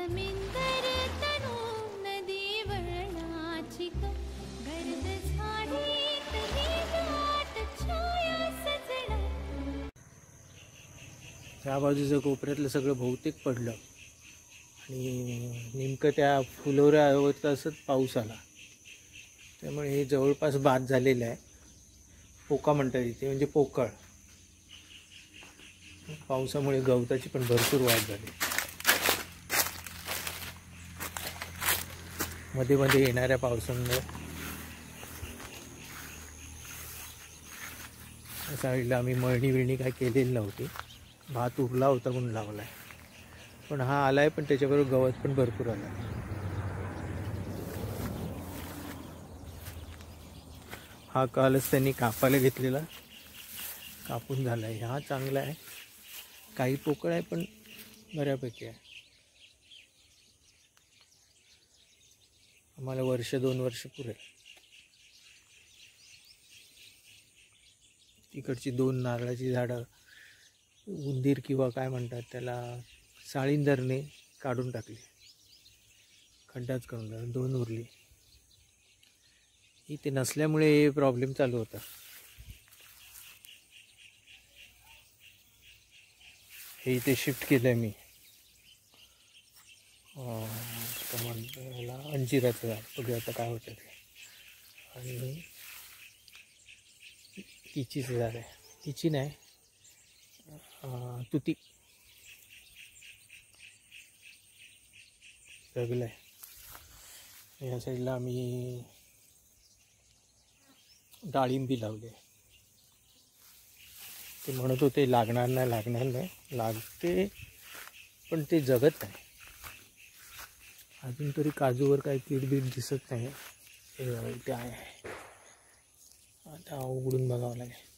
जमीनदार तनू नदी वळणाची गर्द झाडी तरी दाट छाया सजणा. त्या बाजूचं कोपऱ्यातलं सगळं बहुतेक पडलं आणि नेमकं त्या फुलोऱ्यावर असंच पाऊस आला, त्यामुळे हे जवळपास बाद झालेलं आहे. पोका म्हणतात इथे, म्हणजे पोकळ. पावसामुळे गवताची पण भरपूर वाढ झाली. मध्ये मध्ये येणाऱ्या पावसामुळे साईडला आम्ही मळणी काय केलेली नव्हती. भात उरला होता म्हणून लावलाय, पण हा आलाय, पण त्याच्याबरोबर गवत पण भरपूर आलाय. हा कालच त्यांनी कापायला घेतलेला, कापून झालाय. हा चांगला आहे, काही पोकळ आहे पण बऱ्यापैकी आहे. आम्हाला 1-2 वर्ष पुरेल. तिकडची 2 नारळाची झाडं उंदीर किंवा काय म्हणतात त्याला, साळींदरने काढून टाकली, खड्डाच करून टाकला. 2 उरली. इथे नसल्यामुळे प्रॉब्लेम चालू होता. हे इथे शिफ्ट केलंय मी. अंजिराचं झाड, बघूया आता काय होतं ते. आणि तिचीचं झाड आहे, तिची नाही, तुती जगलं आहे. या साईडला आम्ही डाळिंबी लावले. ते म्हणत होते लागणार नाही, लागते, पण ते जगत नाही. अजून तरी काजूवर काही कीड दिसत नाही. ते आहे, आता उघडून बघावं लागेल.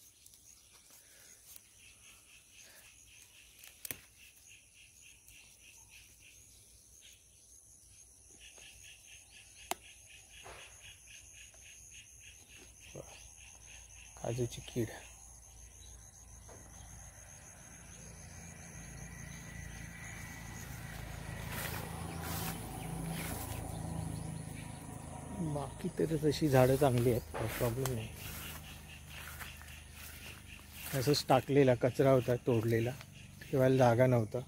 काजूची कीड. बाकी तर तशी झाडं चांगली आहेत, प्रॉब्लेम नाही. असंच टाकलेला कचरा होता, तोडलेला, ठेवायला जागा नव्हता,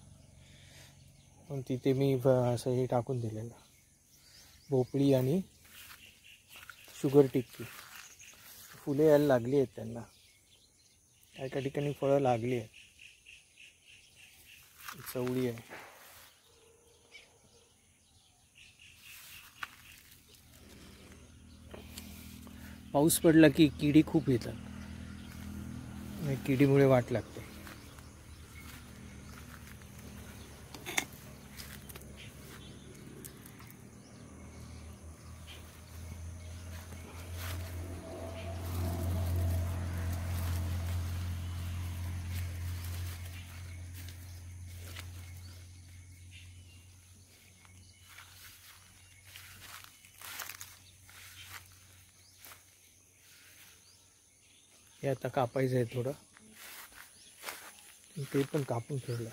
पण तिथे मी असं हे टाकून दिलेलं. भोपळी आणि शुगर टिक्की. फुले यायला लागली आहेत त्यांना, काही ठिकाणी फळं लागली आहेत. चवळी आहे. पाऊस पडला की किडी खूप येतात, किडीमुळे वाट लागते. हे आता कापायचं आहे थोडं, ते पण कापून ठेवलं.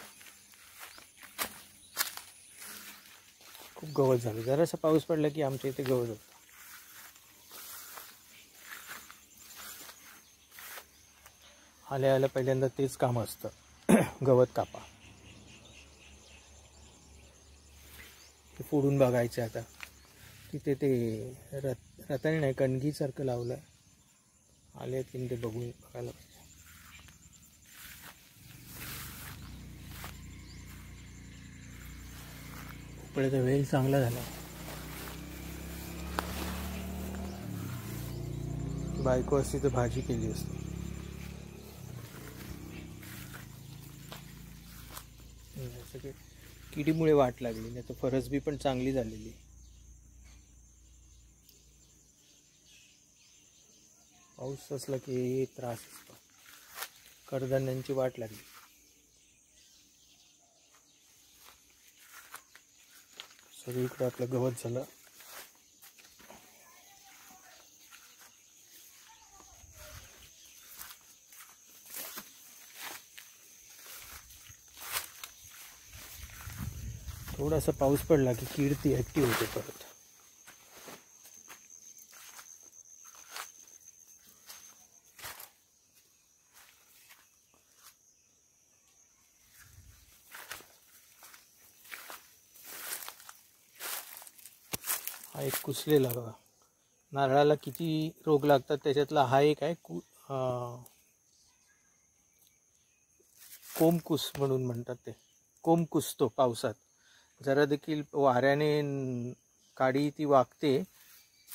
खूप गवत झालं. जरासा पाऊस पडला की आमच्या इथे गवत होतं. आल्या पहिल्यांदा तेच काम असतं, गवत कापा. ते फोडून बघायचे. आता तिथे ते रताळे नाही, कणगीसारखं लावलं, आले की ते बघायला पाहिजे. भोपळ्याचा वेल चांगला झाला. बायको असती तर भाजी केली असती. किडीमुळे वाट लागली, नाही तर फरसबी पण चांगली झालेली. पाऊस असला की त्रास असतो. कडधान्यांची वाट लागली. सगळीकडे आपलं गवत झालं. थोडासा पाऊस पडला की कीड ती ॲक्टिव्ह होते परत. हा एक कुसलेला बघा. नारळाला किती रोग लागतात त्याच्यातला हा एक आहे. कोंबकुस म्हणून म्हणतात ते. कोंब कुसतो पावसात. जरा देखील वाऱ्याने काडी ती वाकते.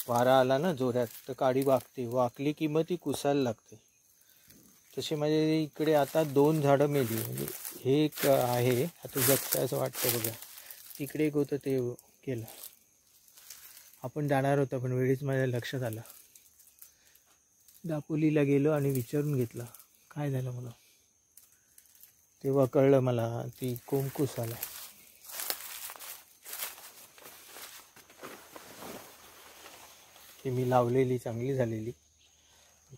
वारा आला ना जोरात तर काडी वाकते. वाकली की मग ती कुसायला लागते. तसे माझे इकडे आता 2 झाडं मेली. म्हणजे हे एक आहे आता जगतं असं वाटतं बघा. तिकडे एक होतं ते केलं. आपण जाणार होतं पण वेळीच माझ्या लक्षात आलं. दापोलीला गेलो आणि विचारून घेतलं काय झालं मला. तेव्हा कळलं मला ती कोंबकुस आला. ती मी लावलेली चांगली झालेली.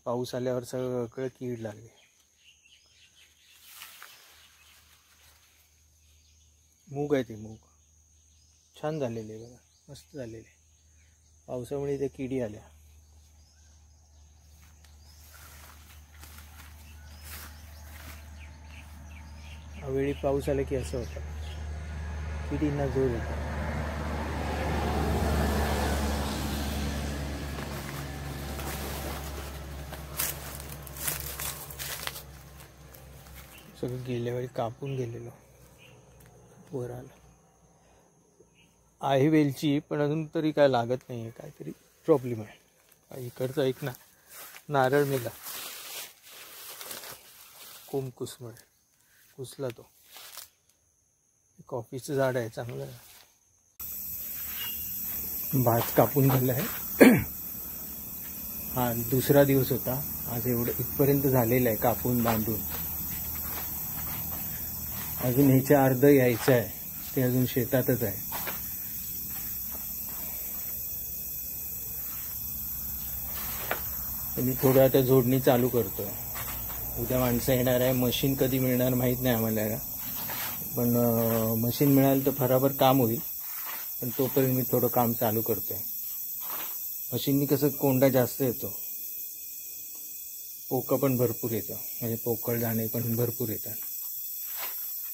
पाऊस आल्यावर सगळं कीड लागली. मूग आहे ते. मूग छान झालेले बघा. मस्त झालेले. पावसामुळे त्या किडी आल्या. वेळी पाऊस आला की असं होतं. किडींना जोर येतो. सगळं गेल्या वेळी कापून गेलेलो. वर आलं आहे वेलची पण अजून तरी काय लागत नाही आहे. काहीतरी प्रॉब्लेम आहे. इकडचा एक नारळ मेला कोंबकुसमुळे. कुसला तो. कॉफीचं झाड आहे चांगलं आहे. भात कापून झालं आहे. हा दुसरा दिवस होता आज. एवढं इथपर्यंत झालेलं आहे कापून बांधून. अजून ह्याचं अर्ध यायचं आहे. ते अजून शेतातच आहे. मी थोडं आता जोडणी चालू करतोय. उद्या माणसं येणार आहे. मशीन कधी मिळणार माहीत नाही आम्हाला. पण मशीन मिळालं तर बराबर काम होईल. पण तोपर्यंत मी थोडं काम चालू करतोय. मशीननी कसं कोंडा जास्त येतो. पोकं पण भरपूर येतं. म्हणजे पोकळ दाणे पण भरपूर येतात.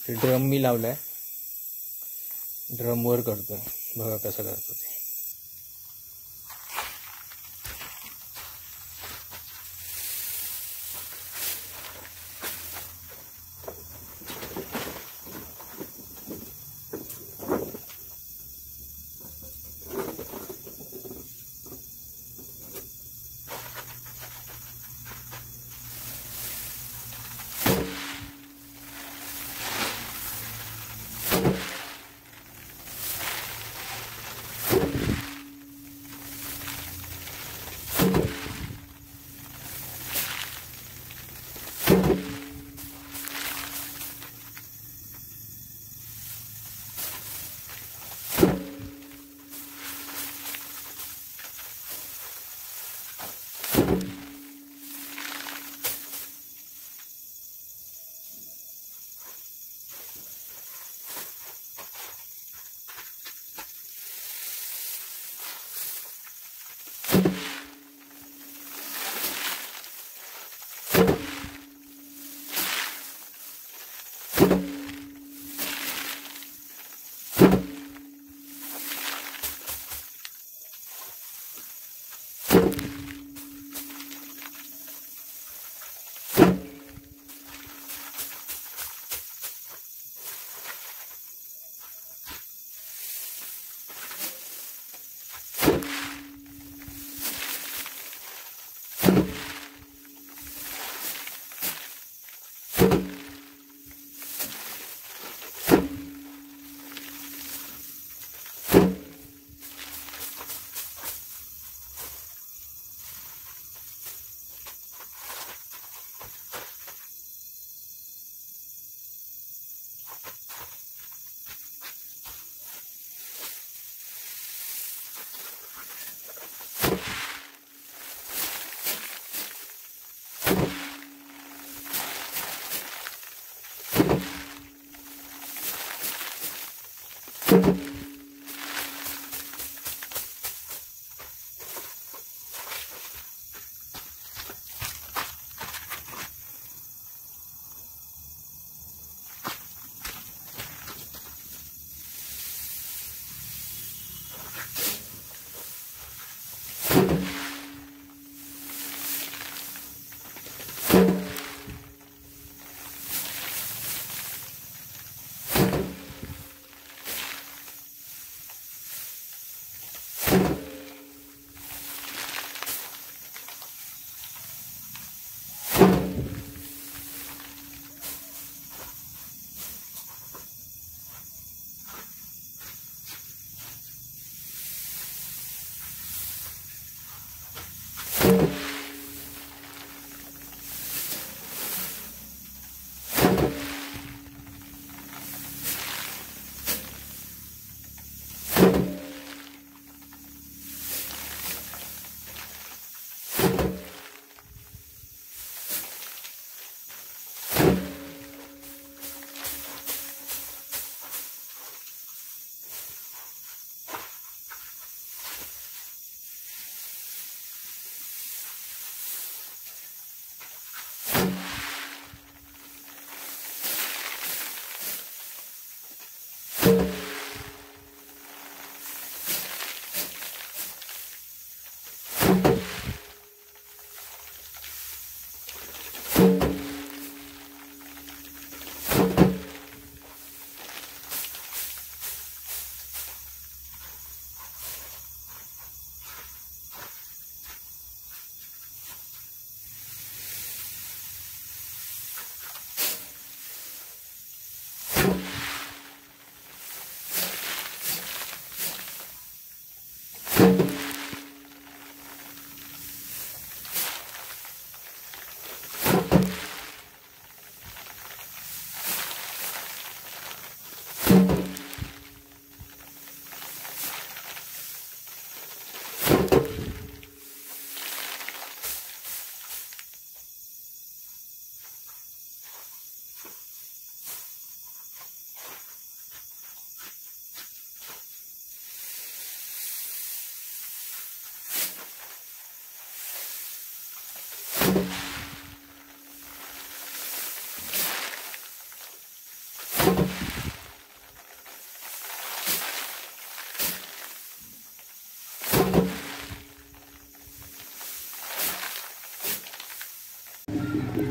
ते ड्रम मी लावलाय. ड्रमवर करतोय. बघा कसं करतो ते.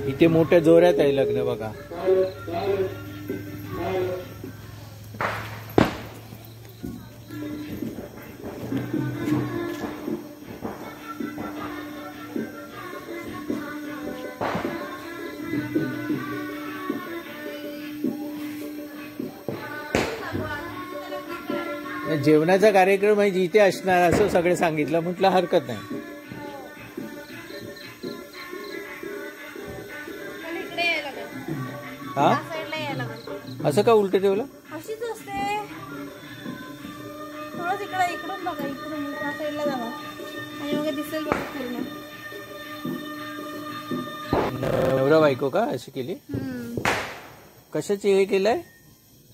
इथे मोठ्या जोरात आहे लग्न बघा. जेवणाचा कार्यक्रम आहे जिथे असणार असं सगळे सांगितलं. म्हटलं हरकत नाही. हा असं का उलट ठेवलं? अशीच असते. थोडं तिकडे इकडून बघा, इकडून त्या साईडला जावा आणि मग दिसेल बघा पूर्ण. नवरा बायको का अशी केली? कशाची हे केलंय?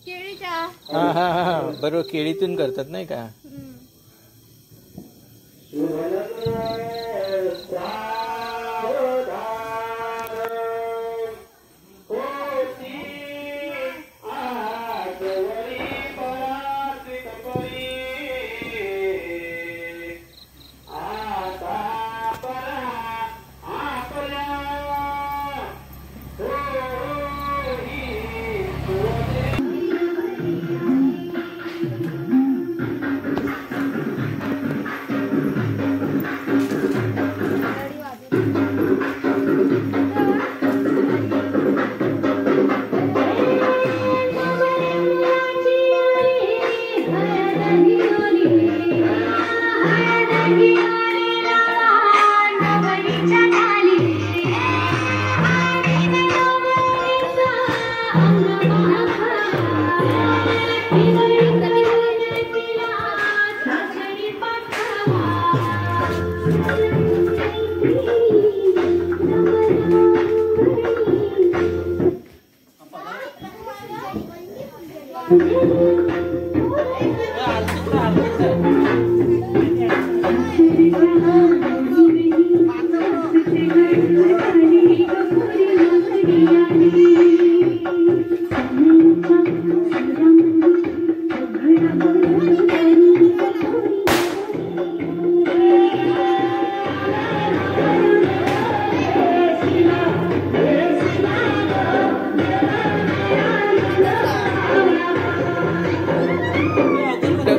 केळीच्या. हा हा हा बरोबर, केळीतून करतात नाही का?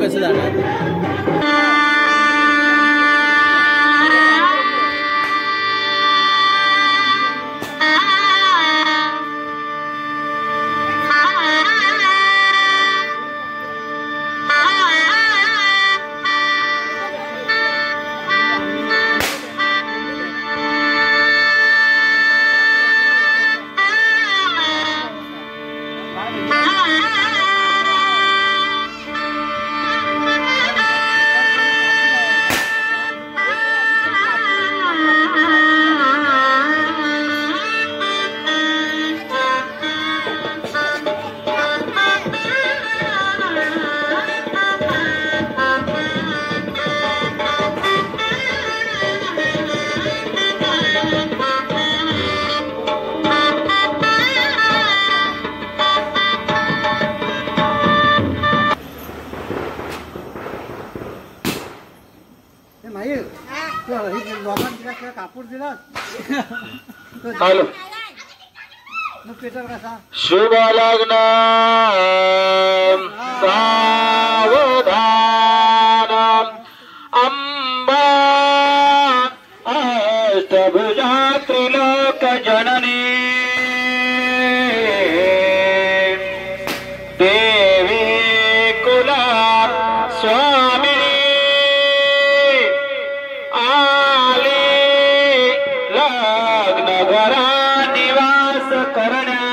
कसं जाणार? कापूर दिला शुभ लग्न सावधान अंबा अष्टभुजा त्रिलोक जननी देवी कुला स्वामिनी लग्नघरा निवास करण्या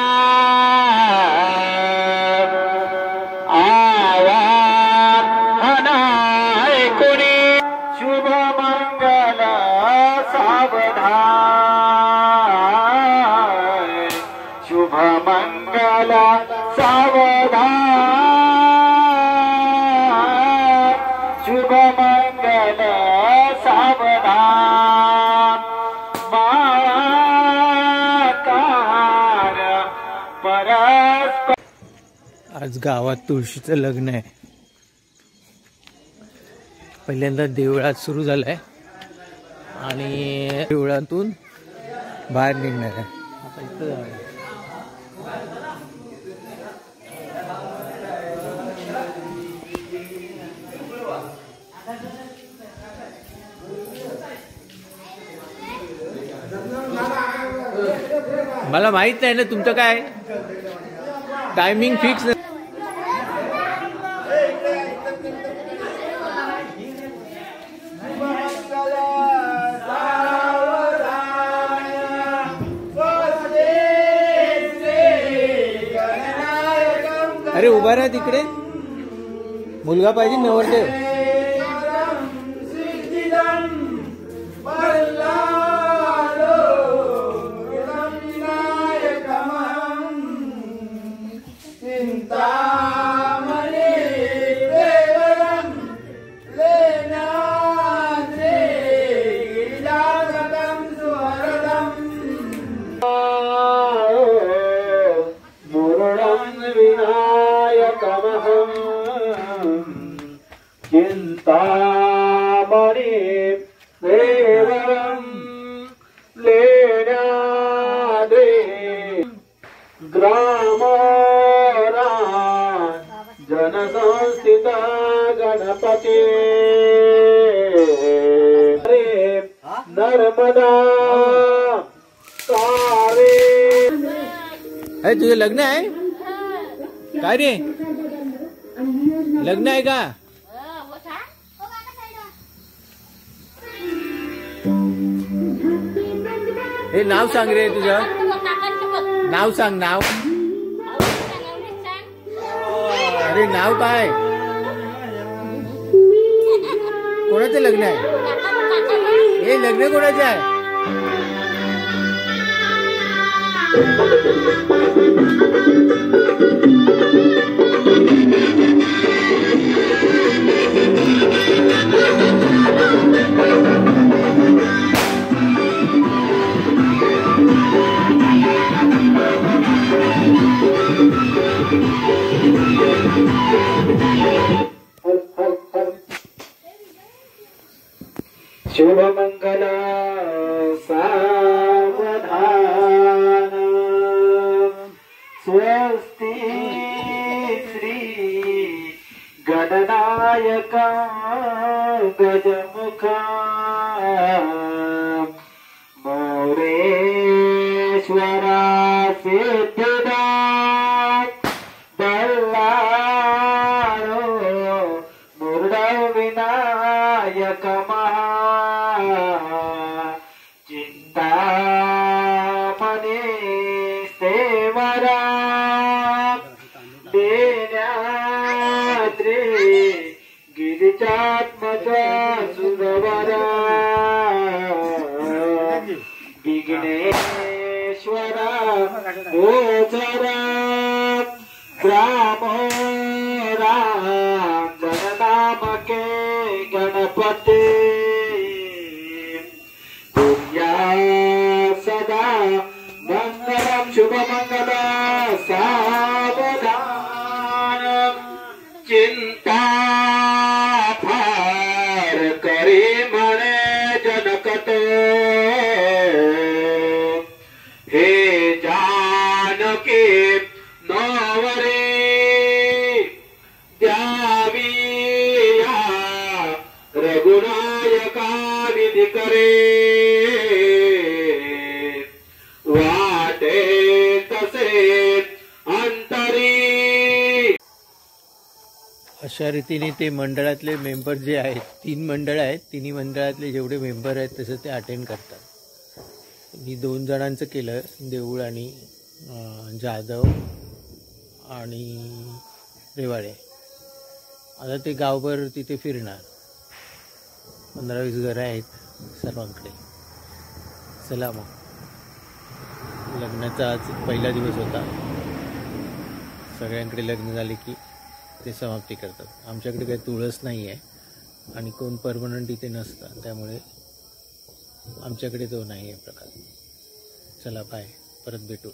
आवाहन ऐकुनी शुभ मंगल सावधान शुभ मंगल सावधान शुभ मंगल सावधान परस्पर आज गावात तुळशीचं लग्न आहे. पहिल्यांदा देवळात सुरू झालंय आणि देवळातून बाहेर निघणार आहे. आता इथं जाऊया. मला माहित नाही ना तुमचं काय टायमिंग फिक्स. अरे उभा राहा तिकडे, मुलगा पाहिजे नवरदेव. चिंतामणि देवरं लेण्याद्रे ग्रामरा जनसंस्थिता गणपती नर्मदा कावे. अरे तुझं लग्न आहे काय रे? लग्न आहे का? हे नाव सांग रे तुझं. नाव सांग नाव. अरे नाव काय? कोणाचं लग्न आहे? हे लग्न कोणाचं आहे? शुभमंगल सावधान स्वस्ति श्री गणनायक गजमुखा मोरेश्वरा सिद्धदा बल्लारो मुरडा विनायक महा चिंतामणी सेवरा देण्याद्री गिरिजात्मजा सुरवरा विघ्नेश्वरा गोचरा ग्रामोरा जननामके गणपते पूज्या सदा मंगलम शुभमंगल सावधान चिंता फार करी म्हणे जनकत हे जानकी नवरे द्याविया रघुनायका विधी करे वाटे तसे अंतरी. अशा रीतीने ते मंडळातले मेंबर जे आहेत, 3 मंडळ आहेत, तिन्ही मंडळातले जेवढे मेंबर आहेत तसं ते अटेंड करतात. मी 2 जणांचं केलं, देऊळ आणि जाधव आणि रेवाळे. आता ते गावभर तिथे फिरणार. 15-20 घरं आहेत सर्वांकडे. चला मग, लग्नाचा आज पहिला दिवस होता. सगळ्यांकडे लग्न झाले की ते समाप्ती करतात. आमच्याकडे काही तुळस नाही आहे आणि कोण परमनंट इथे नसतं, त्यामुळे आमच्याकडे तो नाही आहे प्रकार. चला बाय, परत भेटू.